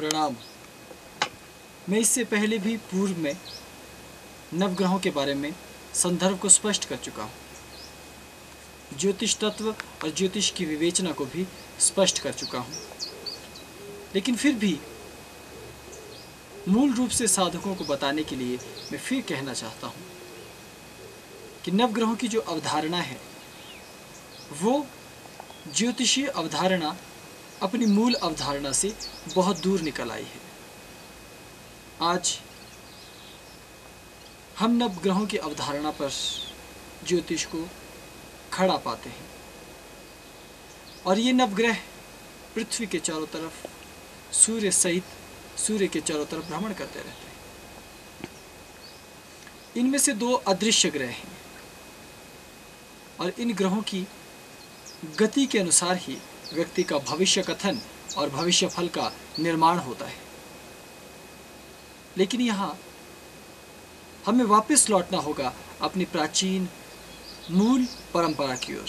प्रणाम। मैं इससे पहले भी पूर्व में नवग्रहों के बारे में संदर्भ को स्पष्ट कर चुका हूँ। ज्योतिष तत्व और ज्योतिष की विवेचना को भी स्पष्ट कर चुका हूँ। लेकिन फिर भी मूल रूप से साधकों को बताने के लिए मैं फिर कहना चाहता हूँ कि नवग्रहों की जो अवधारणा है वो ज्योतिषीय अवधारणा अपनी मूल अवधारणा से बहुत दूर निकल आई है। आज हम नवग्रहों की अवधारणा पर ज्योतिष को खड़ा पाते हैं और ये नवग्रह पृथ्वी के चारों तरफ सूर्य सहित सूर्य के चारों तरफ भ्रमण करते रहते हैं। इनमें से दो अदृश्य ग्रह हैं और इन ग्रहों की गति के अनुसार ही व्यक्ति का भविष्य कथन और भविष्य फल का निर्माण होता है। लेकिन यहाँ हमें वापस लौटना होगा अपनी प्राचीन मूल परंपरा की ओर,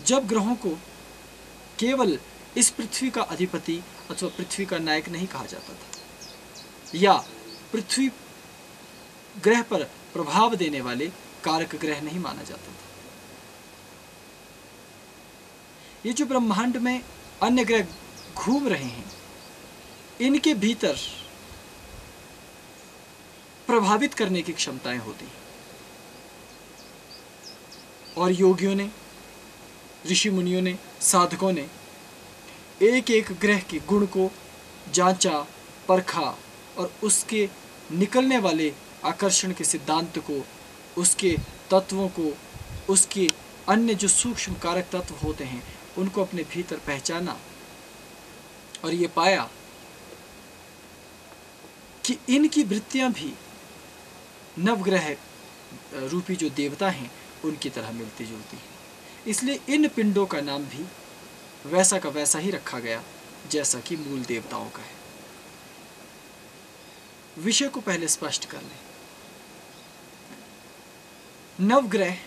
जब ग्रहों को केवल इस पृथ्वी का अधिपति अथवा पृथ्वी का नायक नहीं कहा जाता था या पृथ्वी ग्रह पर प्रभाव देने वाले कारक ग्रह नहीं माना जाता था। ये जो ब्रह्मांड में अन्य ग्रह घूम रहे हैं, इनके भीतर प्रभावित करने की क्षमताएं होती हैं और योगियों ने, ऋषि मुनियों ने, साधकों ने एक एक ग्रह के गुण को जांचा, परखा और उसके निकलने वाले आकर्षण के सिद्धांत को, उसके तत्वों को, उसके अन्य जो सूक्ष्म कारक तत्व होते हैं उनको अपने भीतर पहचाना और ये पाया कि इनकी वृत्तियां भी नवग्रह रूपी जो देवता हैं उनकी तरह मिलती जुलती हैं। इसलिए इन पिंडों का नाम भी वैसा का वैसा ही रखा गया जैसा कि मूल देवताओं का है। विषय को पहले स्पष्ट कर लें। नवग्रह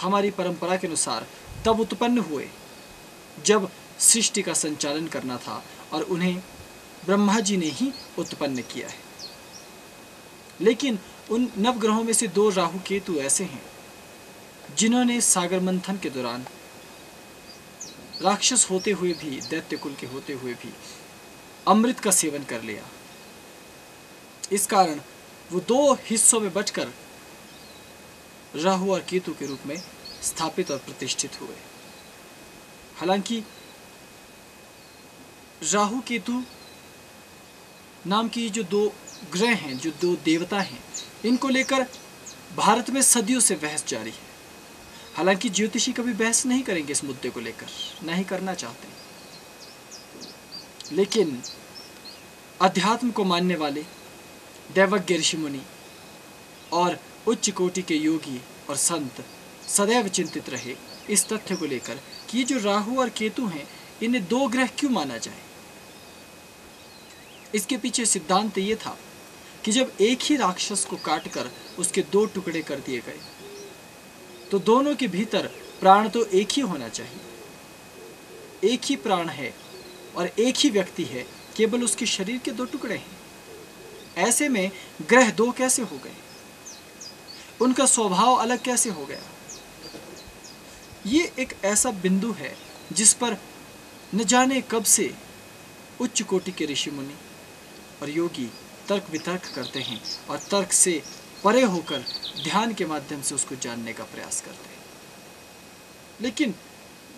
हमारी परंपरा के अनुसार तब उत्पन्न हुए जब सृष्टि का संचालन करना था और उन्हें ब्रह्मा जी ने ही उत्पन्न किया है। लेकिन उन नवग्रहों में से दो राहु केतु ऐसे हैं जिन्होंने सागर मंथन के दौरान राक्षस होते हुए भी, दैत्य कुल के होते हुए भी अमृत का सेवन कर लिया। इस कारण वो दो हिस्सों में बंटकर राहु और केतु के रूप में स्थापित और प्रतिष्ठित हुए। हालांकि राहु केतु नाम की जो दो ग्रह हैं, जो दो देवता हैं, इनको लेकर भारत में सदियों से बहस जारी है। हालांकि ज्योतिषी कभी बहस नहीं करेंगे इस मुद्दे को लेकर, नहीं करना चाहते। लेकिन अध्यात्म को मानने वाले दैवज्ञ ऋषि मुनि और उच्च कोटि के योगी और संत सदैव चिंतित रहे इस तथ्य को लेकर कि ये जो राहु और केतु हैं, इन्हें दो ग्रह क्यों माना जाए। इसके पीछे सिद्धांत ये था कि जब एक ही राक्षस को काटकर उसके दो टुकड़े कर दिए गए तो दोनों के भीतर प्राण तो एक ही होना चाहिए। एक ही प्राण है और एक ही व्यक्ति है, केवल उसके शरीर के दो टुकड़े हैं। ऐसे में ग्रह दो कैसे हो गए, उनका स्वभाव अलग कैसे हो गया। ये एक ऐसा बिंदु है जिस पर न जाने कब से उच्च कोटि के ऋषि मुनि और योगी तर्क वितर्क करते हैं और तर्क से परे होकर ध्यान के माध्यम से उसको जानने का प्रयास करते हैं। लेकिन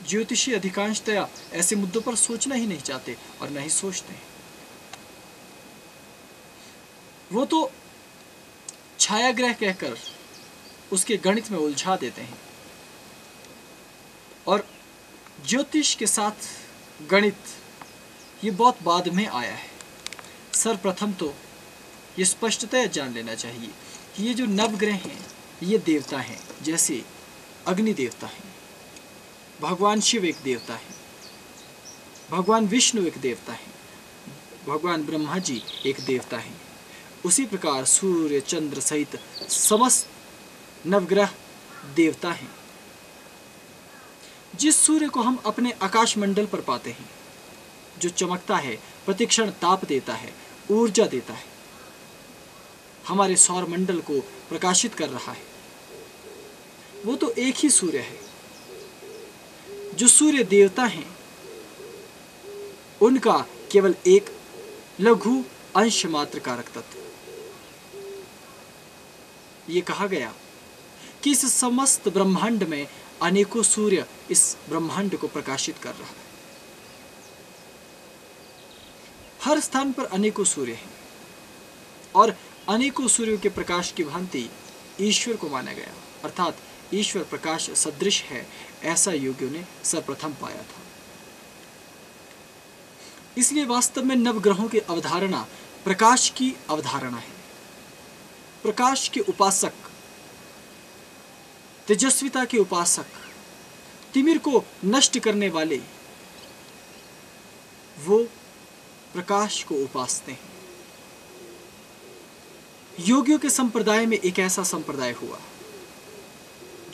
ज्योतिषी अधिकांशतया ऐसे मुद्दों पर सोचना ही नहीं चाहते और न ही सोचते हैं। वो तो छाया ग्रह कहकर उसके गणित में उलझा देते हैं और ज्योतिष के साथ गणित ये बहुत बाद में आया है। सर्वप्रथम तो ये स्पष्टतः जान लेना चाहिए कि ये जो नवग्रह हैं ये देवता हैं। जैसे अग्नि देवता हैं, भगवान शिव एक देवता है, भगवान विष्णु एक देवता है, भगवान ब्रह्मा जी एक देवता है। उसी प्रकार सूर्य चंद्र सहित समस्त नवग्रह देवता हैं। जिस सूर्य को हम अपने आकाश मंडल पर पाते हैं, जो चमकता है, प्रतिक्षण ताप देता है, ऊर्जा देता है, हमारे सौर मंडल को प्रकाशित कर रहा है, वो तो एक ही सूर्य है। जो सूर्य देवता हैं, उनका केवल एक लघु अंश मात्र कारक तत्व। ये कहा गया कि इस समस्त ब्रह्मांड में अनेकों सूर्य इस ब्रह्मांड को प्रकाशित कर रहा है। हर स्थान पर अनेकों सूर्य हैं और अनेकों सूर्यों के प्रकाश की भांति ईश्वर को माना गया, अर्थात ईश्वर प्रकाश सदृश है, ऐसा योगियों ने सर्वप्रथम पाया था। इसलिए वास्तव में नवग्रहों की अवधारणा प्रकाश की अवधारणा है। प्रकाश के उपासक, तेजस्विता के उपासक, तिमिर को नष्ट करने वाले, वो प्रकाश को उपासते हैं। योगियों के संप्रदाय में एक ऐसा संप्रदाय हुआ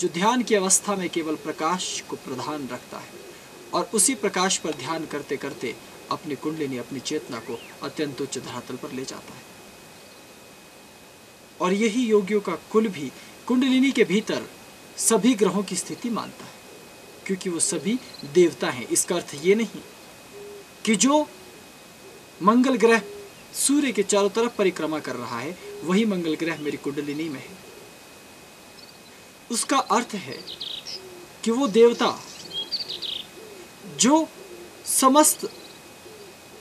जो ध्यान की अवस्था में केवल प्रकाश को प्रधान रखता है और उसी प्रकाश पर ध्यान करते करते अपनी कुंडलिनी, अपनी चेतना को अत्यंत उच्च धरातल पर ले जाता है। और यही योगियों का कुल भी कुंडलिनी के भीतर सभी ग्रहों की स्थिति मानता है, क्योंकि वो सभी देवता हैं। इसका अर्थ ये नहीं कि जो मंगल ग्रह सूर्य के चारों तरफ परिक्रमा कर रहा है वही मंगल ग्रह मेरी कुंडलिनी में है। उसका अर्थ है कि वो देवता जो समस्त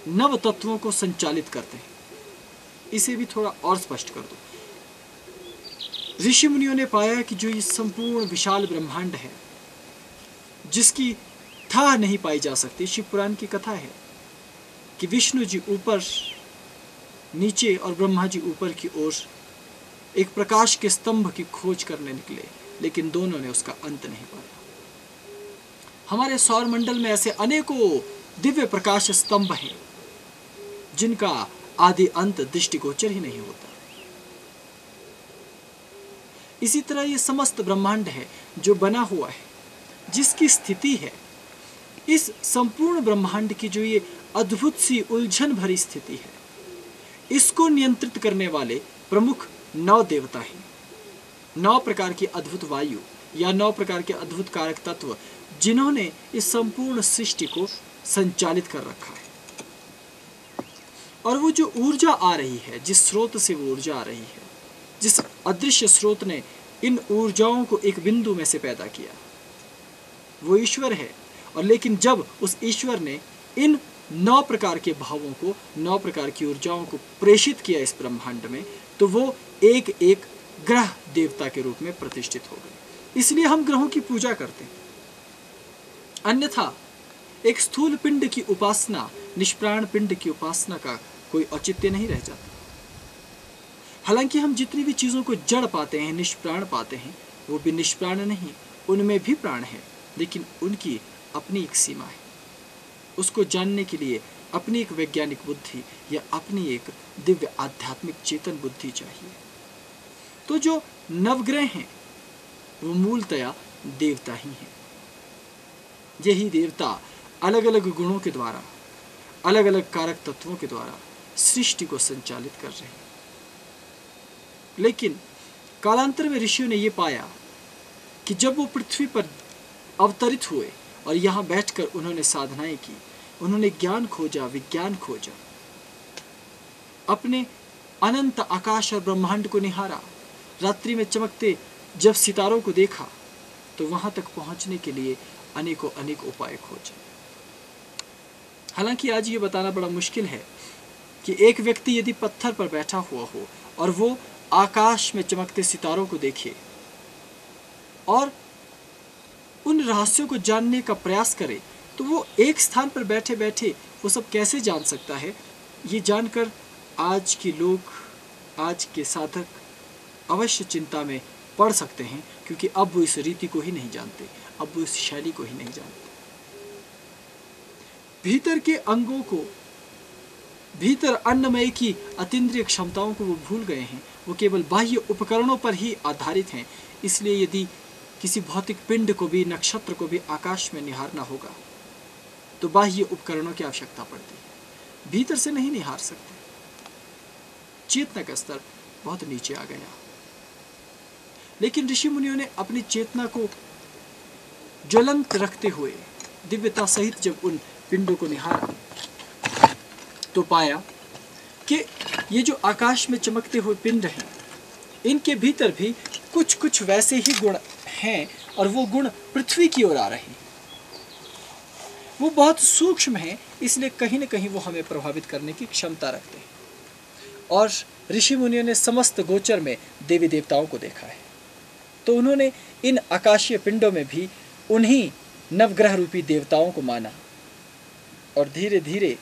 नव तत्वों को संचालित करते हैं। इसे भी थोड़ा और स्पष्ट कर दो। ऋषि मुनियों ने पाया कि जो ये संपूर्ण विशाल ब्रह्मांड है, जिसकी था नहीं पाई जा सकती, शिव पुराण की कथा है कि विष्णु जी ऊपर नीचे और ब्रह्मा जी ऊपर की ओर एक प्रकाश के स्तंभ की खोज करने निकले, लेकिन दोनों ने उसका अंत नहीं पाया। हमारे सौर मंडल में ऐसे अनेकों दिव्य प्रकाश स्तंभ हैं जिनका आदि अंत दृष्टिगोचर ही नहीं होता। इसी तरह ये समस्त ब्रह्मांड है जो बना हुआ है, जिसकी स्थिति है, इस संपूर्ण ब्रह्मांड की जो ये अद्भुत सी उलझन भरी स्थिति है, इसको नियंत्रित करने वाले प्रमुख 9 देवता हैं। 9 प्रकार की अद्भुत वायु या 9 प्रकार के अद्भुत कारक तत्व, जिन्होंने इस संपूर्ण सृष्टि को संचालित कर रखा है। और वो जो ऊर्जा आ रही है, जिस स्रोत से वो ऊर्जा आ रही है, जिस अदृश्य स्रोत ने इन ऊर्जाओं को एक बिंदु में से पैदा किया, वो ईश्वर है। और लेकिन जब उस ईश्वर ने इन 9 प्रकार के भावों को, 9 प्रकार की ऊर्जाओं को प्रेषित किया इस ब्रह्मांड में, तो वो एक एक ग्रह देवता के रूप में प्रतिष्ठित हो गए। इसलिए हम ग्रहों की पूजा करते हैं। अन्यथा एक स्थूल पिंड की उपासना, निष्प्राण पिंड की उपासना का कोई औचित्य नहीं रह जाता। हालांकि हम जितनी भी चीजों को जड़ पाते हैं, निष्प्राण पाते हैं, वो भी निष्प्राण नहीं, उनमें भी प्राण है, लेकिन उनकी अपनी एक सीमा है। उसको जानने के लिए अपनी एक वैज्ञानिक बुद्धि या अपनी एक दिव्य आध्यात्मिक चेतन बुद्धि चाहिए। तो जो नवग्रह हैं वो मूलतया देवता ही हैं। यही देवता अलग अलग गुणों के द्वारा, अलग अलग कारक तत्वों के द्वारा सृष्टि को संचालित कर रहे हैं। लेकिन कालांतर में ऋषियों ने ये पाया कि जब वो पृथ्वी पर अवतरित हुए और यहाँ बैठकर उन्होंने साधनाएं की, उन्होंने ज्ञान खोजा, विज्ञान खोजा, अपने अनंत आकाश और ब्रह्मांड को निहारा, रात्रि में चमकते जब सितारों को देखा, तो वहां तक पहुंचने के लिए अनेकों अनेक उपाय खोजे। हालांकि आज ये बताना बड़ा मुश्किल है कि एक व्यक्ति यदि पत्थर पर बैठा हुआ हो और वो आकाश में चमकते सितारों को देखे और उन रहस्यों को जानने का प्रयास करे, तो वो एक स्थान पर बैठे बैठे वो सब कैसे जान सकता है। ये जानकर आज के लोग, आज के साधक अवश्य चिंता में पड़ सकते हैं, क्योंकि अब वो इस रीति को ही नहीं जानते, अब वो इस शैली को ही नहीं जानते। भीतर के अंगों को, भीतर अन्नमय की अतीन्द्रिय क्षमताओं को वो भूल गए हैं। वो केवल बाह्य उपकरणों पर ही आधारित हैं। इसलिए यदि किसी भौतिक पिंड को भी, नक्षत्र को भी आकाश में निहारना होगा तो बाह्य उपकरणों की आवश्यकता पड़ती है, भीतर से नहीं निहार सकते। चेतना का स्तर बहुत नीचे आ गया, लेकिन ऋषि मुनियों ने अपनी चेतना को ज्वलंत रखते हुए दिव्यता सहित जब उन पिंडों को निहारा तो पाया कि ये जो आकाश में चमकते हुए पिंड हैं, इनके भीतर भी कुछ कुछ वैसे ही गुण हैं, और वो गुण पृथ्वी की ओर आ रहे हैं। वो बहुत सूक्ष्म हैं, इसलिए कहीं न कहीं वो हमें प्रभावित करने की क्षमता रखते हैं। और ऋषि मुनियों ने समस्त गोचर में देवी देवताओं को देखा है, तो उन्होंने इन आकाशीय पिंडों में भी उन्हीं नवग्रह रूपी देवताओं को माना, और धीरे धीरे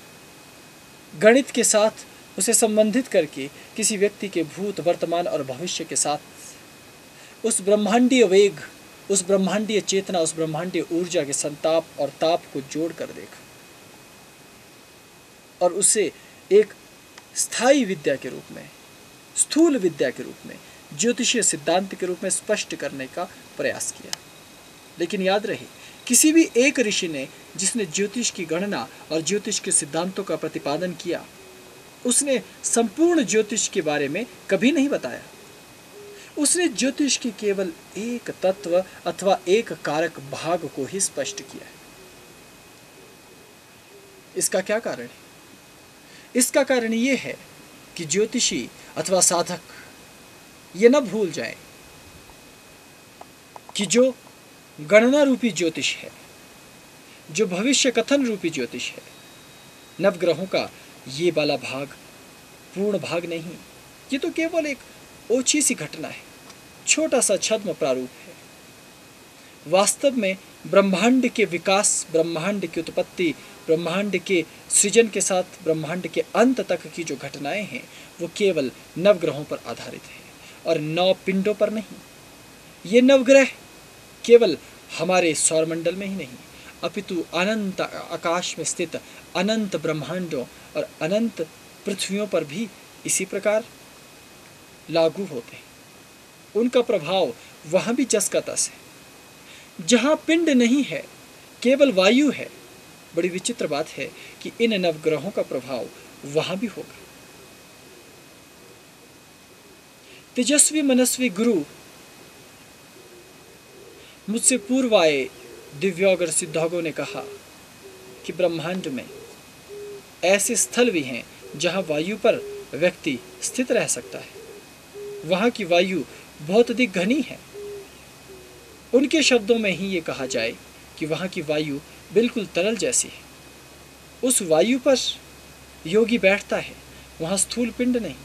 गणित के साथ उसे संबंधित करके किसी व्यक्ति के भूत, वर्तमान और भविष्य के साथ उस ब्रह्मांडीय वेग, उस ब्रह्मांडीय चेतना, उस ब्रह्मांडीय ऊर्जा के संताप और ताप को जोड़कर देखा, और उसे एक स्थायी विद्या के रूप में, स्थूल विद्या के रूप में, ज्योतिषीय सिद्धांत के रूप में स्पष्ट करने का प्रयास किया। लेकिन याद रहे, किसी भी एक ऋषि ने जिसने ज्योतिष की गणना और ज्योतिष के सिद्धांतों का प्रतिपादन किया, उसने संपूर्ण ज्योतिष के बारे में कभी नहीं बताया। उसने ज्योतिष के केवल एक तत्व अथवा एक कारक भाग को ही स्पष्ट किया है। इसका क्या कारण है? इसका कारण यह है कि ज्योतिषी अथवा साधक ये न भूल जाए कि जो गणना रूपी ज्योतिष है, जो भविष्य कथन रूपी ज्योतिष है, नवग्रहों का ये वाला भाग पूर्ण भाग नहीं, ये तो केवल एक ओछी सी घटना है, छोटा सा छद्म प्रारूप है। वास्तव में ब्रह्मांड के विकास, ब्रह्मांड की उत्पत्ति, ब्रह्मांड के सृजन के साथ ब्रह्मांड के अंत तक की जो घटनाएं हैं, वो केवल नवग्रहों पर आधारित है और 9 पिंडों पर नहीं। ये नवग्रह केवल हमारे सौरमंडल में ही नहीं, अपितु अनंत आकाश में स्थित अनंत ब्रह्मांडों और अनंत पृथ्वियों पर भी इसी प्रकार लागू होते हैं। उनका प्रभाव वहाँ भी जस का तस है। जहाँ पिंड नहीं है, केवल वायु है, बड़ी विचित्र बात है कि इन नवग्रहों का प्रभाव वहाँ भी होगा। तेजस्वी मनस्वी गुरु मुझसे पूर्व आए दिव्योगर सिद्धोगों ने कहा कि ब्रह्मांड में ऐसे स्थल भी हैं जहाँ वायु पर व्यक्ति स्थित रह सकता है। वहाँ की वायु बहुत अधिक घनी है। उनके शब्दों में ही ये कहा जाए कि वहाँ की वायु बिल्कुल तरल जैसी है। उस वायु पर योगी बैठता है, वहाँ स्थूल पिंड नहीं,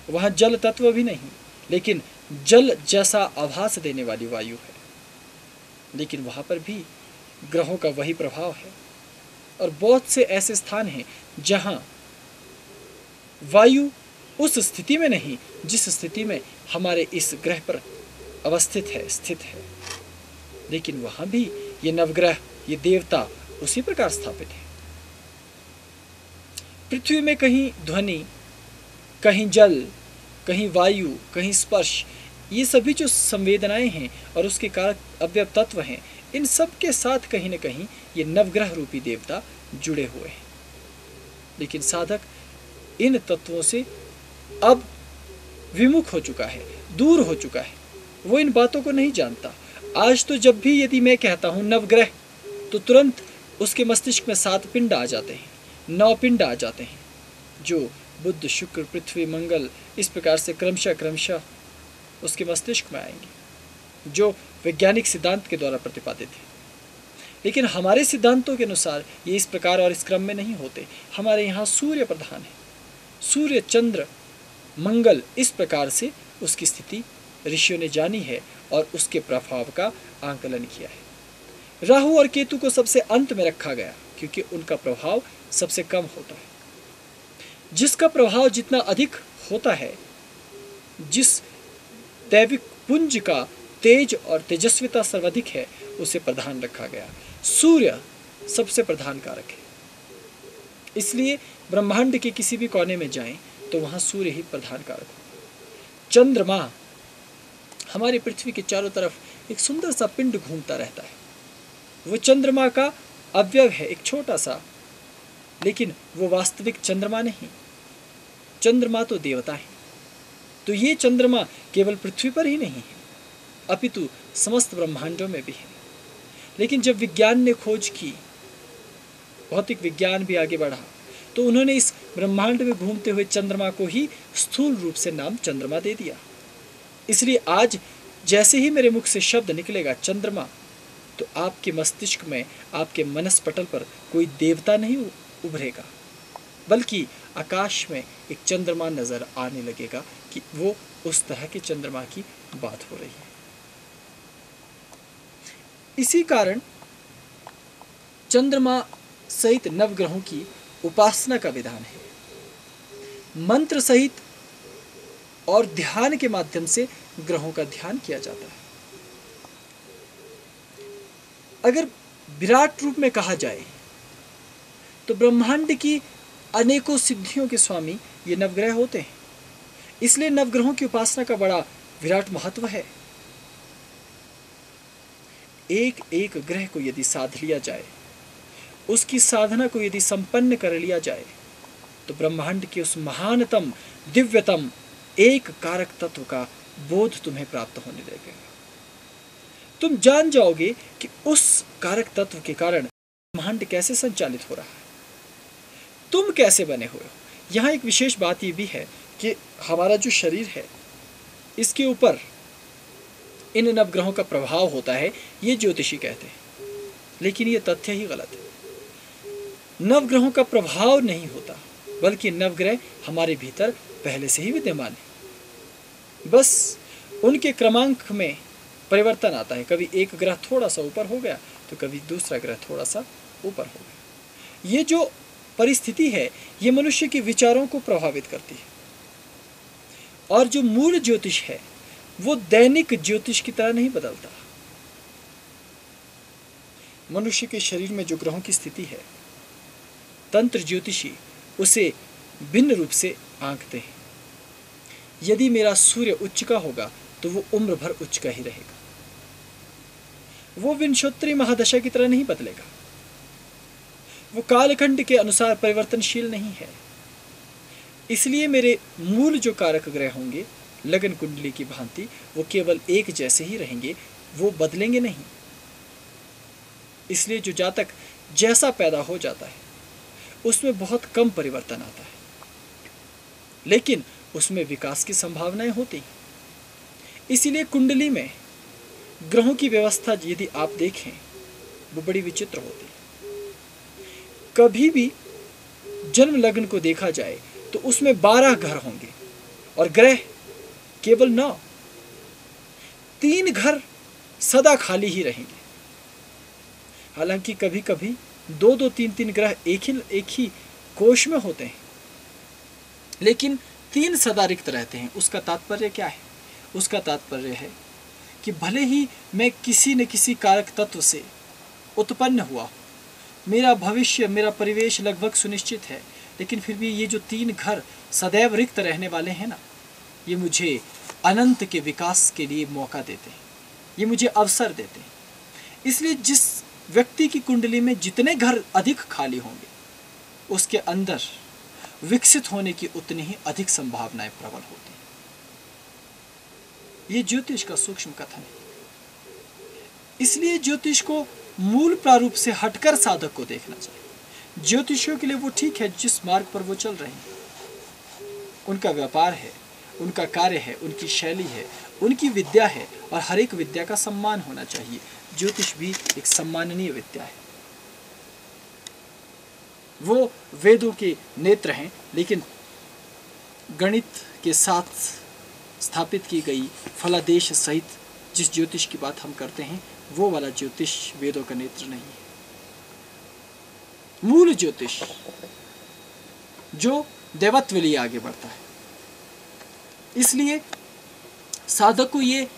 वहाँ जल तत्व भी नहीं, लेकिन जल जैसा आभास देने वाली वायु है। लेकिन वहाँ पर भी ग्रहों का वही प्रभाव है। और बहुत से ऐसे स्थान हैं जहाँ वायु उस स्थिति में नहीं जिस स्थिति में हमारे इस ग्रह पर अवस्थित है, स्थित है, लेकिन वहाँ भी ये नवग्रह, ये देवता उसी प्रकार स्थापित है। पृथ्वी में कहीं ध्वनि, कहीं जल, कहीं वायु, कहीं स्पर्श, ये सभी जो संवेदनाएं हैं और उसके कारक अवयव तत्व हैं, इन सब के साथ कहीं न कहीं ये नवग्रह रूपी देवता जुड़े हुए हैं। लेकिन साधक इन तत्वों से अब विमुख हो चुका है, दूर हो चुका है, वो इन बातों को नहीं जानता। आज तो जब भी यदि मैं कहता हूँ नवग्रह, तो तुरंत उसके मस्तिष्क में 7 पिंड आ जाते हैं, 9 पिंड आ जाते हैं, जो बुध, शुक्र, पृथ्वी, मंगल, इस प्रकार से क्रमशः उसके मस्तिष्क में आएंगे, जो वैज्ञानिक सिद्धांत के द्वारा प्रतिपादित है। लेकिन हमारे सिद्धांतों के अनुसार ये इस प्रकार और इस क्रम में नहीं होते। हमारे यहाँ सूर्य प्रधान है, सूर्य, चंद्र, मंगल, इस प्रकार से उसकी स्थिति ऋषियों ने जानी है और उसके प्रभाव का आंकलन किया है। राहु और केतु को सबसे अंत में रखा गया क्योंकि उनका प्रभाव सबसे कम होता है। जिसका प्रभाव जितना अधिक होता है, जिस दैविक पुंज का तेज और तेजस्विता सर्वाधिक है, उसे प्रधान रखा गया। सूर्य सबसे प्रधान कारक है, इसलिए ब्रह्मांड के किसी भी कोने में जाएं तो वहाँ सूर्य ही प्रधान कारक हो। चंद्रमा हमारी पृथ्वी के चारों तरफ एक सुंदर सा पिंड घूमता रहता है। वो चंद्रमा का अवयव है, एक छोटा सा, लेकिन वो वास्तविक चंद्रमा नहीं। चंद्रमा तो देवता है। तो ये चंद्रमा केवल पृथ्वी पर ही नहीं है, अपितु समस्त ब्रह्मांडों में भी है। लेकिन जब विज्ञान ने खोज की, भौतिक विज्ञान भी आगे बढ़ा, तो उन्होंने इस ब्रह्मांड में घूमते हुए चंद्रमा को ही स्थूल रूप से नाम चंद्रमा दे दिया। इसलिए आज जैसे ही मेरे मुख से शब्द निकलेगा चंद्रमा, तो आपके मस्तिष्क में, आपके मनस्पटल पर कोई देवता नहीं उभरेगा, बल्कि आकाश में एक चंद्रमा नजर आने लगेगा कि वो उस तरह के चंद्रमा की बात हो रही है। इसी कारण चंद्रमा सहित नवग्रहों की उपासना का विधान है। मंत्र सहित और ध्यान के माध्यम से ग्रहों का ध्यान किया जाता है। अगर विराट रूप में कहा जाए तो ब्रह्मांड की अनेकों सिद्धियों के स्वामी ये नवग्रह होते हैं। इसलिए नवग्रहों की उपासना का बड़ा विराट महत्व है। एक एक ग्रह को यदि साध लिया जाए, उसकी साधना को यदि संपन्न कर लिया जाए, तो ब्रह्मांड के उस महानतम दिव्यतम एक कारक तत्व का बोध तुम्हें प्राप्त होने लगेगा। तुम जान जाओगे कि उस कारक तत्व के कारण ब्रह्मांड कैसे संचालित हो रहा है, तुम कैसे बने हुए हो। यहाँ एक विशेष बात ये भी है कि हमारा जो शरीर है, इसके ऊपर इन नवग्रहों का प्रभाव होता है, ये ज्योतिषी कहते हैं। लेकिन ये तथ्य ही गलत है। नवग्रहों का प्रभाव नहीं होता, बल्कि नवग्रह हमारे भीतर पहले से ही विद्यमान है। बस उनके क्रमांक में परिवर्तन आता है। कभी एक ग्रह थोड़ा सा ऊपर हो गया, तो कभी दूसरा ग्रह थोड़ा सा ऊपर हो गया। ये जो परिस्थिति है, ये मनुष्य के विचारों को प्रभावित करती है। और जो मूल ज्योतिष है, वो दैनिक ज्योतिष की तरह नहीं बदलता। मनुष्य के शरीर में जो ग्रहों की स्थिति है, तंत्र ज्योतिषी उसे भिन्न रूप से आंकते हैं। यदि मेरा सूर्य उच्च का होगा, तो वो उम्र भर उच्च का ही रहेगा। वो विंशोत्तरी महादशा की तरह नहीं बदलेगा। वो कालखंड के अनुसार परिवर्तनशील नहीं है। इसलिए मेरे मूल जो कारक ग्रह होंगे, लगन कुंडली की भांति, वो केवल एक जैसे ही रहेंगे, वो बदलेंगे नहीं। इसलिए जो जातक जैसा पैदा हो जाता है, उसमें बहुत कम परिवर्तन आता है, लेकिन उसमें विकास की संभावनाएं होती। इसीलिए कुंडली में ग्रहों की व्यवस्था यदि आप देखें, वो बड़ी विचित्र होती है। कभी भी जन्म लग्न को देखा जाए तो उसमें 12 घर होंगे और ग्रह केवल 9। 3 घर सदा खाली ही रहेंगे। हालांकि कभी कभी 2-2, 3-3 ग्रह एक ही कोश में होते हैं, लेकिन 3 सदा रिक्त रहते हैं। उसका तात्पर्य क्या है? उसका तात्पर्य है कि भले ही मैं किसी न किसी कारक तत्व से उत्पन्न हुआ, मेरा भविष्य, मेरा परिवेश लगभग सुनिश्चित है, लेकिन फिर भी ये जो 3 घर सदैव रिक्त रहने वाले हैं ना, ये मुझे अनंत के विकास के लिए मौका देते हैं, ये मुझे अवसर देते हैं। इसलिए जिस व्यक्ति की कुंडली में जितने घर अधिक खाली होंगे, उसके अंदर विकसित होने की उतनी ही अधिक संभावनाएं प्रबल होती हैं। ये ज्योतिष का सूक्ष्म कथन है। इसलिए ज्योतिष को मूल प्रारूप से हटकर साधक को देखना चाहिए। ज्योतिषियों के लिए वो ठीक है जिस मार्ग पर वो चल रहे हैं, उनका व्यापार है, उनका कार्य है, उनकी शैली है, उनकी विद्या है, और हर एक विद्या का सम्मान होना चाहिए। ज्योतिष भी एक सम्माननीय विद्या है। वो वेदों के नेत्र हैं, लेकिन गणित के साथ स्थापित की गई फलादेश सहित जिस ज्योतिष की बात हम करते हैं, वो वाला ज्योतिष वेदों का नेत्र नहीं है। मूल ज्योतिष जो देवत्व लिए आगे बढ़ता है। इसलिए साधक को ये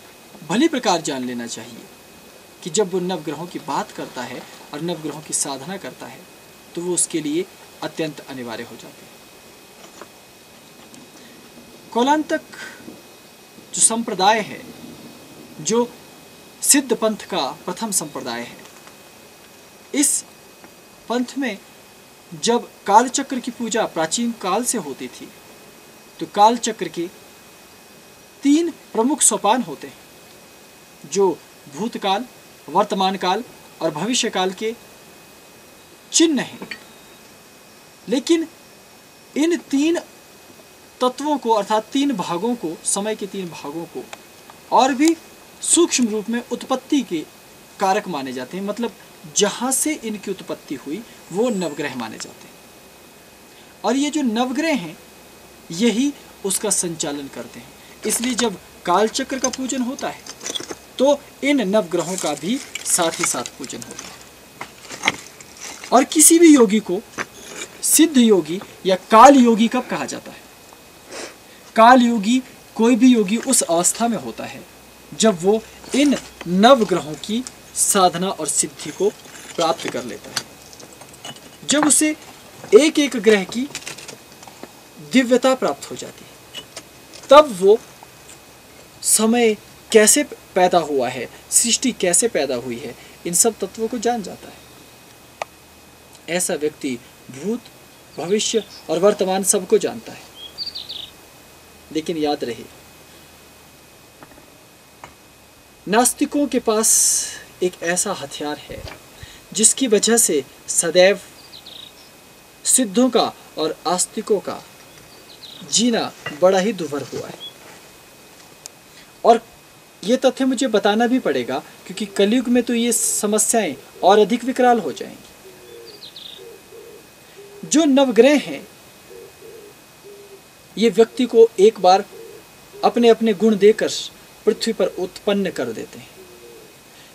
भली प्रकार जान लेना चाहिए कि जब वो नवग्रहों की बात करता है और नवग्रहों की साधना करता है, तो वो उसके लिए अत्यंत अनिवार्य हो जाते हैं। कौलांतक जो संप्रदाय है, जो सिद्ध पंथ का प्रथम संप्रदाय है। इस पंथ में जब कालचक्र की पूजा प्राचीन काल से होती थी तो कालचक्र के 3 प्रमुख सोपान होते हैं जो भूतकाल, वर्तमान काल और भविष्य काल के चिन्ह हैं। लेकिन इन 3 तत्वों को अर्थात 3 भागों को, समय के 3 भागों को और भी सूक्ष्म रूप में उत्पत्ति के कारक माने जाते हैं। मतलब जहाँ से इनकी उत्पत्ति हुई वो नवग्रह माने जाते हैं और ये जो नवग्रह हैं यही उसका संचालन करते हैं। इसलिए जब कालचक्र का पूजन होता है तो इन नवग्रहों का भी साथ ही साथ पूजन होता है। और किसी भी योगी को सिद्ध योगी या काल योगी कब कहा जाता है? काल योगी कोई भी योगी उस अवस्था में होता है जब वो इन नवग्रहों की साधना और सिद्धि को प्राप्त कर लेता है, जब उसे एक एक ग्रह की दिव्यता प्राप्त हो जाती है, तब वो समय कैसे पैदा हुआ है, सृष्टि कैसे पैदा हुई है, इन सब तत्वों को जान जाता है। ऐसा व्यक्ति भूत, भविष्य और वर्तमान सबको जानता है। लेकिन याद रहे, नास्तिकों के पास एक ऐसा हथियार है जिसकी वजह से सदैव सिद्धों का और आस्तिकों का जीना बड़ा ही दुर्भर हुआ है। और ये तथ्य मुझे बताना भी पड़ेगा क्योंकि कलयुग में तो ये समस्याएं और अधिक विकराल हो जाएंगी। जो नवग्रह हैं ये व्यक्ति को एक बार अपने अपने गुण देकर पृथ्वी पर उत्पन्न कर देते हैं,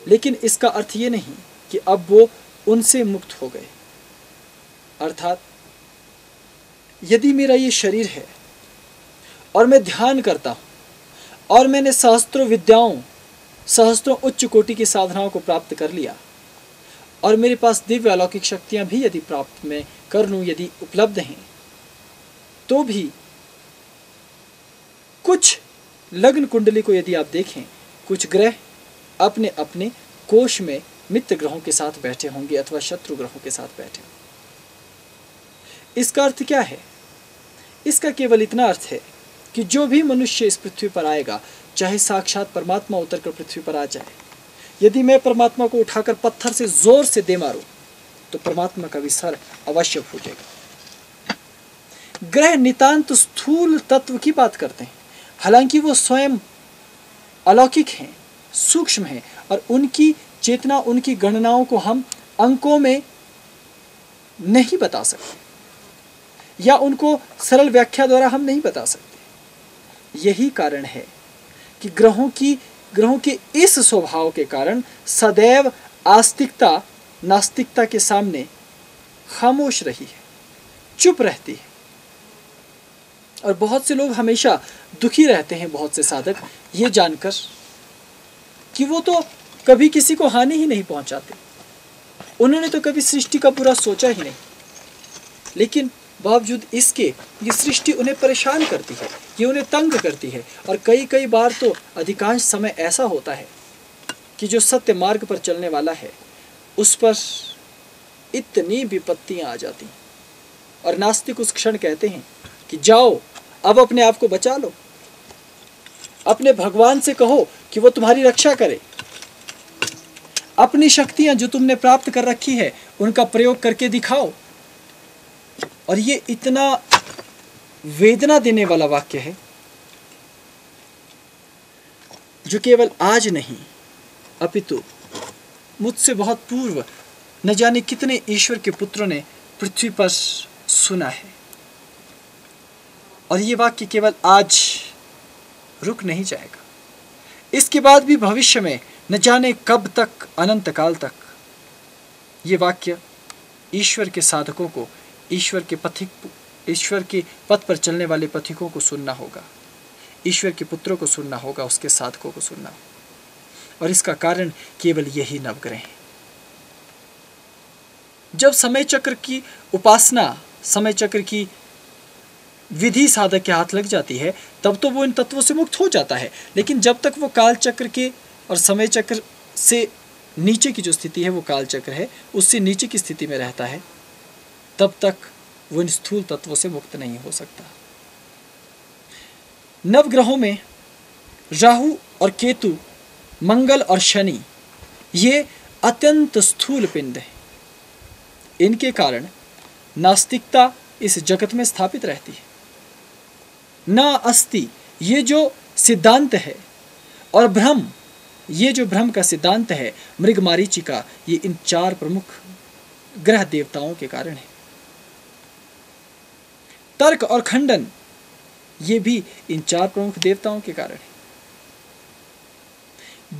लेकिन इसका अर्थ ये नहीं कि अब वो उनसे मुक्त हो गए। अर्थात यदि मेरा ये शरीर है और मैं ध्यान करता हूं और मैंने सहस्त्रों विद्याओं, सहस्त्रों उच्च कोटि की साधनाओं को प्राप्त कर लिया और मेरे पास दिव्य अलौकिक शक्तियां भी यदि प्राप्त मैं कर लूं, यदि उपलब्ध हैं, तो भी कुछ लग्न कुंडली को यदि आप देखें, कुछ ग्रह अपने अपने कोश में मित्र ग्रहों के साथ बैठे होंगे अथवा शत्रु ग्रहों के साथ बैठे होंगे। इसका अर्थ क्या है? इसका केवल इतना अर्थ है कि जो भी मनुष्य इस पृथ्वी पर आएगा, चाहे साक्षात परमात्मा उतरकर पृथ्वी पर आ जाए, यदि मैं परमात्मा को उठाकर पत्थर से जोर से दे मारूं तो परमात्मा का भी सर अवश्य फूटेगा। ग्रह नितांत स्थूल तत्व की बात करते हैं, हालांकि वो स्वयं अलौकिक हैं, सूक्ष्म हैं और उनकी चेतना, उनकी गणनाओं को हम अंकों में नहीं बता सकते या उनको सरल व्याख्या द्वारा हम नहीं बता सकते। यही कारण है कि ग्रहों के इस स्वभाव के कारण सदैव आस्तिकता नास्तिकता के सामने खामोश रही है, चुप रहती है। और बहुत से लोग हमेशा दुखी रहते हैं, बहुत से साधक, ये जानकर कि वो तो कभी किसी को हानि ही नहीं पहुंचाते, उन्होंने तो कभी सृष्टि का बुरा सोचा ही नहीं, लेकिन बावजूद इसके ये सृष्टि उन्हें परेशान करती है, ये उन्हें तंग करती है। और कई बार तो अधिकांश समय ऐसा होता है कि जो सत्य मार्ग पर चलने वाला है उस पर इतनी विपत्तियां आ जाती हैं और नास्तिक उस क्षण कहते हैं कि जाओ अब अपने आप को बचा लो, अपने भगवान से कहो कि वो तुम्हारी रक्षा करे, अपनी शक्तियां जो तुमने प्राप्त कर रखी है उनका प्रयोग करके दिखाओ। और ये इतना वेदना देने वाला वाक्य है जो केवल आज नहीं अपितु मुझसे बहुत पूर्व न जाने कितने ईश्वर के पुत्रों ने पृथ्वी पर सुना है। और ये वाक्य केवल आज रुक नहीं जाएगा, इसके बाद भी भविष्य में न जाने कब तक, अनंत काल तक ये वाक्य ईश्वर के साधकों को, ईश्वर के पथ पर चलने वाले पथिकों को सुनना होगा, ईश्वर के पुत्रों को सुनना होगा, उसके साधकों को सुनना होगा। और इसका कारण केवल यही नवग्रह है। जब समय चक्र की उपासना, समय चक्र की विधि साधक के हाथ लग जाती है तब तो वो इन तत्वों से मुक्त हो जाता है, लेकिन जब तक वो काल चक्र के और समय चक्र से नीचे की जो स्थिति है वो कालचक्र है, उससे नीचे की स्थिति में रहता है, तब तक वो इन स्थूल तत्वों से मुक्त नहीं हो सकता। नवग्रहों में राहु और केतु, मंगल और शनि, ये अत्यंत स्थूल पिंड है। इनके कारण नास्तिकता इस जगत में स्थापित रहती है। ना अस्ति ये जो सिद्धांत है, और भ्रम ये जो भ्रम का सिद्धांत है, मृग मारीचिका, ये इन 4 प्रमुख ग्रह देवताओं के कारण है। तर्क और खंडन ये भी इन 4 प्रमुख देवताओं के कारण है।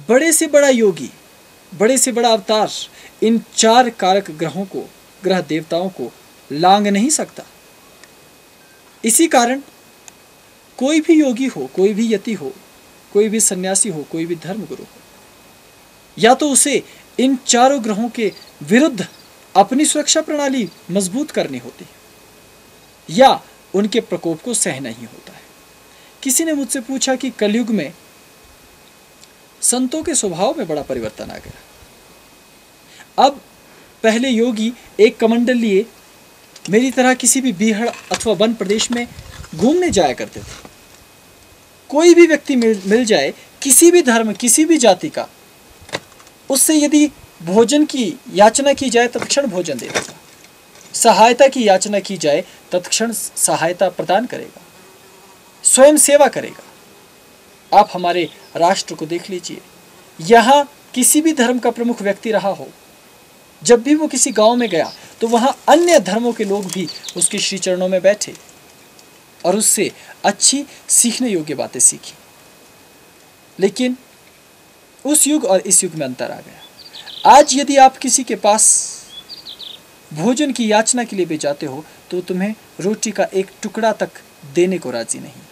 बड़े से बड़ा योगी, बड़े से बड़ा अवतार इन 4 कारक ग्रहों को, ग्रह देवताओं को लांग नहीं सकता। इसी कारण कोई भी योगी हो, कोई भी यति हो, कोई भी सन्यासी हो, कोई भी धर्मगुरु हो, या तो उसे इन 4 ग्रहों के विरुद्ध अपनी सुरक्षा प्रणाली मजबूत करनी होती है, या उनके प्रकोप को सहना ही होता है। किसी ने मुझसे पूछा कि कलयुग में संतों के स्वभाव में बड़ा परिवर्तन आ गया। अब पहले योगी एक कमंडल लिए मेरी तरह किसी भी बीहड़ अथवा वन प्रदेश में घूमने जाया करते थे। कोई भी व्यक्ति मिल जाए, किसी भी धर्म, किसी भी जाति का, उससे यदि भोजन की याचना की जाए तत्क्षण भोजन दे देगा, सहायता की याचना की जाए तत्क्षण सहायता प्रदान करेगा, स्वयं सेवा करेगा। आप हमारे राष्ट्र को देख लीजिए, यहाँ किसी भी धर्म का प्रमुख व्यक्ति रहा हो, जब भी वो किसी गांव में गया तो वहाँ अन्य धर्मों के लोग भी उसके श्री चरणों में बैठे और उससे अच्छी सीखने योग्य बातें सीखी। लेकिन उस युग और इस युग में अंतर आ गया। आज यदि आप किसी के पास भोजन की याचना के लिए भी जाते हो तो तुम्हें रोटी का एक टुकड़ा तक देने को राजी नहीं।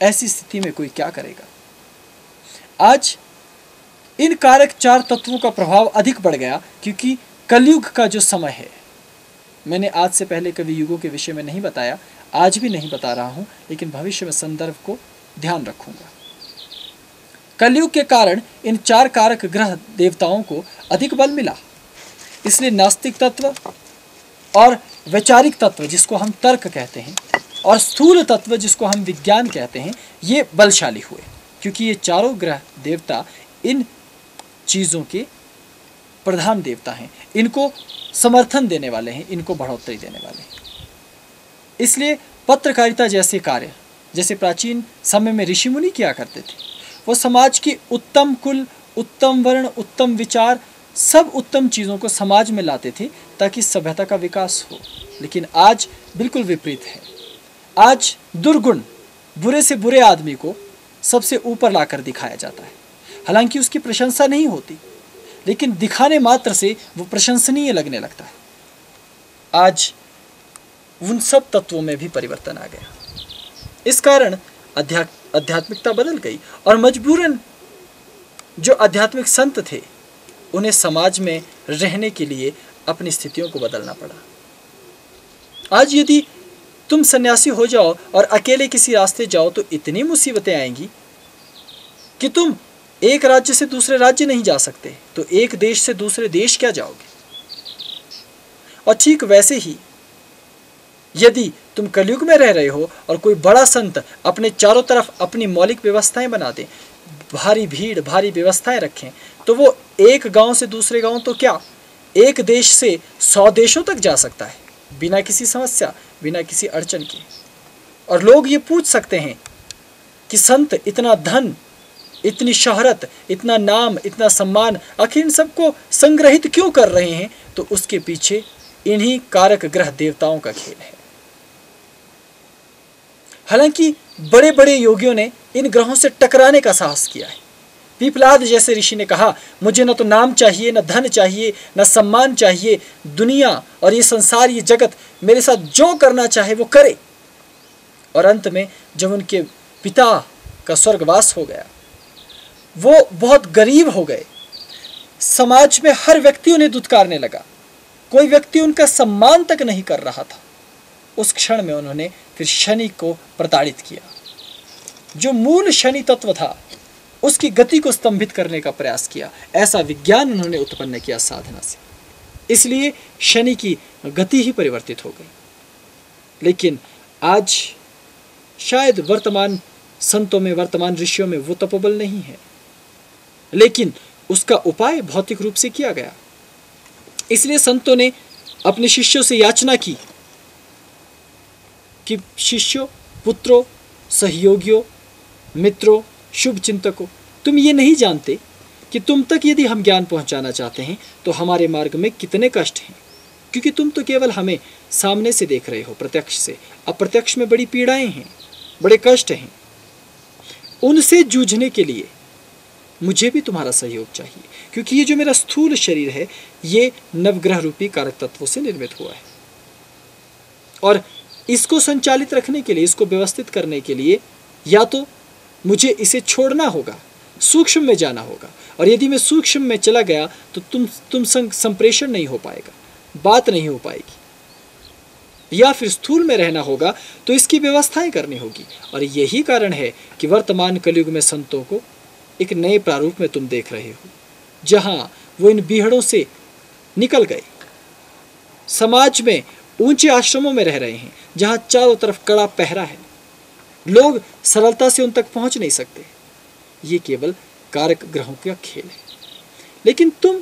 ऐसी स्थिति में कोई क्या करेगा? आज इन कारक 4 तत्वों का प्रभाव अधिक बढ़ गया, क्योंकि कलयुग का जो समय है, मैंने आज से पहले कभी युगों के विषय में नहीं बताया, आज भी नहीं बता रहा हूं, लेकिन भविष्य में संदर्भ को ध्यान रखूंगा। कलयुग के कारण इन 4 कारक ग्रह देवताओं को अधिक बल मिला, इसलिए नास्तिक तत्व और वैचारिक तत्व जिसको हम तर्क कहते हैं, और स्थूल तत्व जिसको हम विज्ञान कहते हैं, ये बलशाली हुए, क्योंकि ये 4 ग्रह देवता इन चीज़ों के प्रधान देवता हैं, इनको समर्थन देने वाले हैं, इनको बढ़ोतरी देने वाले हैं। इसलिए पत्रकारिता जैसे कार्य, जैसे प्राचीन समय में ऋषि मुनि किया करते थे, वो समाज की उत्तम कुल, उत्तम वर्ण, उत्तम विचार, सब उत्तम चीज़ों को समाज में लाते थे ताकि सभ्यता का विकास हो। लेकिन आज बिल्कुल विपरीत है। आज दुर्गुण, बुरे से बुरे आदमी को सबसे ऊपर लाकर दिखाया जाता है, हालांकि उसकी प्रशंसा नहीं होती, लेकिन दिखाने मात्र से वो प्रशंसनीय लगने लगता है। आज उन सब तत्वों में भी परिवर्तन आ गया। इस कारण आध्यात्मिकता बदल गई और मजबूरन जो आध्यात्मिक संत थे उन्हें समाज में रहने के लिए अपनी स्थितियों को बदलना पड़ा। आज यदि तुम सन्यासी हो जाओ और अकेले किसी रास्ते जाओ तो इतनी मुसीबतें आएंगी कि तुम एक राज्य से दूसरे राज्य नहीं जा सकते, तो एक देश से दूसरे देश क्या जाओगे। और ठीक वैसे ही यदि तुम कलयुग में रह रहे हो और कोई बड़ा संत अपने चारों तरफ अपनी मौलिक व्यवस्थाएं बना दे, भारी भीड़, भारी व्यवस्थाएं रखें, तो वो एक गांव से दूसरे गांव तो क्या, एक देश से 100 देशों तक जा सकता है बिना किसी समस्या, बिना किसी अड़चन के। और लोग ये पूछ सकते हैं कि संत इतना धन, इतनी शोहरत, इतना नाम, इतना सम्मान, आखिर इन सबको संग्रहित क्यों कर रहे हैं? तो उसके पीछे इन्हीं कारक ग्रह देवताओं का खेल है। हालांकि बड़े बड़े योगियों ने इन ग्रहों से टकराने का साहस किया है। पीपलाद जैसे ऋषि ने कहा, मुझे न तो नाम चाहिए, न धन चाहिए, न सम्मान चाहिए, दुनिया और ये संसार, ये जगत मेरे साथ जो करना चाहे वो करे। और अंत में जब उनके पिता का स्वर्गवास हो गया, वो बहुत गरीब हो गए, समाज में हर व्यक्ति उन्हें दुत्कारने लगा, कोई व्यक्ति उनका सम्मान तक नहीं कर रहा था। उस क्षण में उन्होंने फिर शनि को प्रताड़ित किया। जो मूल शनि तत्व था उसकी गति को स्तंभित करने का प्रयास किया। ऐसा विज्ञान उन्होंने उत्पन्न किया साधना से, इसलिए शनि की गति ही परिवर्तित हो गई। लेकिन आज शायद वर्तमान संतों में, वर्तमान ऋषियों में वो तपोबल नहीं है, लेकिन उसका उपाय भौतिक रूप से किया गया। इसलिए संतों ने अपने शिष्यों से याचना की कि शिष्यों, पुत्रों, सहयोगियों, मित्रों, शुभ चिंतकों, तुम ये नहीं जानते कि तुम तक यदि हम ज्ञान पहुंचाना चाहते हैं तो हमारे मार्ग में कितने कष्ट हैं, क्योंकि तुम तो केवल हमें सामने से देख रहे हो, प्रत्यक्ष से। अप्रत्यक्ष में बड़ी पीड़ाएं हैं, बड़े कष्ट हैं। उनसे जूझने के लिए मुझे भी तुम्हारा सहयोग चाहिए, क्योंकि ये जो मेरा स्थूल शरीर है ये नवग्रह रूपी कारक तत्वों से निर्मित हुआ है, और इसको संचालित रखने के लिए, इसको व्यवस्थित करने के लिए या तो मुझे इसे छोड़ना होगा, सूक्ष्म में जाना होगा, और यदि मैं सूक्ष्म में चला गया तो तुम संप्रेषण नहीं हो पाएगा, बात नहीं हो पाएगी, या फिर स्थूल में रहना होगा तो इसकी व्यवस्थाएं करनी होगी। और यही कारण है कि वर्तमान कलयुग में संतों को एक नए प्रारूप में तुम देख रहे हो, जहां वो इन बीहड़ों से निकल गए, समाज में ऊंचे आश्रमों में रह रहे हैं, जहां चारों तरफ कड़ा पहरा है, लोग सरलता से उन तक पहुंच नहीं सकते। ये केवल कारक ग्रहों का खेल है। लेकिन तुम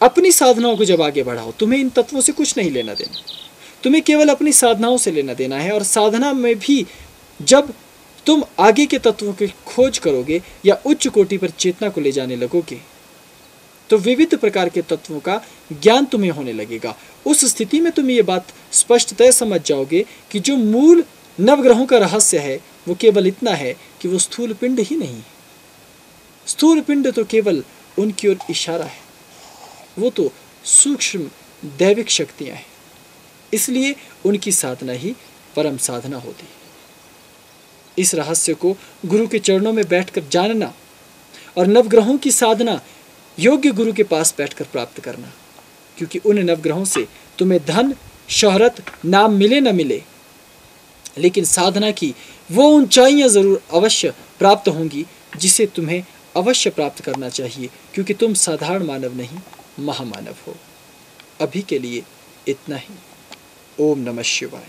अपनी साधनाओं को जब आगे बढ़ाओ, तुम्हें इन तत्वों से कुछ नहीं लेना देना, तुम्हें केवल अपनी साधनाओं से लेना देना है। और साधना में भी जब तुम आगे के तत्वों की खोज करोगे या उच्च कोटि पर चेतना को ले जाने लगोगे, तो विविध प्रकार के तत्वों का ज्ञान तुम्हें होने लगेगा। उस स्थिति में तुम ये बात स्पष्टतः समझ जाओगे कि जो मूल नवग्रहों का रहस्य है वो केवल इतना है कि वो स्थूल पिंड ही नहीं है। स्थूल पिंड तो केवल उनकी ओर इशारा है, वो तो सूक्ष्म दैविक शक्तियां हैं। इसलिए उनकी साधना ही परम साधना होती है। इस रहस्य को गुरु के चरणों में बैठकर जानना और नवग्रहों की साधना योग्य गुरु के पास बैठकर प्राप्त करना, क्योंकि उन नवग्रहों से तुम्हें धन, शोहरत, नाम मिले न मिले, लेकिन साधना की वो ऊंचाइयां जरूर अवश्य प्राप्त होंगी जिसे तुम्हें अवश्य प्राप्त करना चाहिए, क्योंकि तुम साधारण मानव नहीं, महामानव हो। अभी के लिए इतना ही। ओम नमः शिवाय।